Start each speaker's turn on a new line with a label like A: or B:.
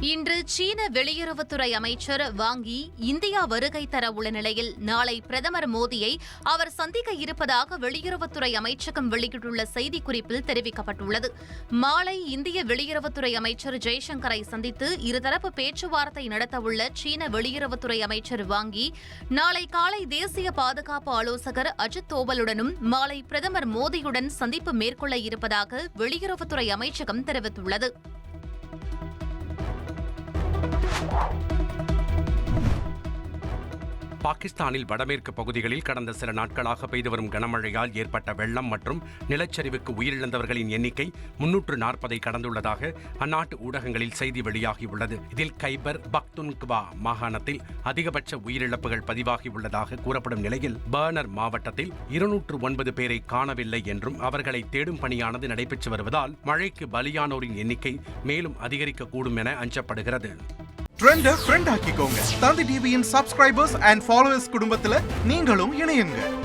A: இன்று சீன வெளியுறவுத்துறை அமைச்சர் வாங் யி இந்தியா வருகை தர உள்ள நிலையில் நாளை பிரதமர் மோடியை அவர் சந்திக்க இருப்பதாக வெளியுறவுத்துறை அமைச்சகம் வெளியிட்டுள்ள செய்திக்குறிப்பில் தெரிவிக்கப்பட்டுள்ளது. மாலை இந்திய வெளியுறவுத்துறை அமைச்சர் ஜெய்சங்கரை சந்தித்து இருதரப்பு பேச்சுவார்த்தை நடத்தவுள்ள சீன வெளியுறவுத்துறை அமைச்சர் வாங் யி நாளை காலை தேசிய பாதுகாப்பு ஆலோசகர் அஜித் தோவலுடனும் மாலை பிரதமர் மோடியுடன் சந்திப்பு மேற்கொள்ள இருப்பதாக வெளியுறவுத்துறை அமைச்சகம் தெரிவித்துள்ளது.
B: பாகிஸ்தானில் வடமேற்கு பகுதிகளில் கடந்த சில நாட்களாக பெய்து வரும் கனமழையால் ஏற்பட்ட வெள்ளம் மற்றும் நிலச்சரிவுக்கு உயிரிழந்தவர்களின் எண்ணிக்கை 340 கடந்துள்ளதாக அந்நாட்டு ஊடகங்களில் செய்தி வெளியாகியுள்ளது. இதில் கைபர் பக்துன்குவா மாகாணத்தில் அதிகபட்ச உயிரிழப்புகள் பதிவாகியுள்ளதாக கூறப்படும் நிலையில் பர்னர் மாவட்டத்தில் 209 பேரை காணவில்லை என்றும் அவர்களை தேடும் பணியானது நடைபெற்று வருவதால் மழைக்கு பலியானோரின் எண்ணிக்கை மேலும் அதிகரிக்கக்கூடும் என அஞ்சப்படுகிறது.
C: ட்ரெண்டை ஃப்ரெண்ட் ஆக்கிக்கோங்க. தந்தி டிவியின் சப்ஸ்கிரைபர்ஸ் அண்ட் ஃபாலோவர்ஸ் குடும்பத்துல நீங்களும் இணையுங்க.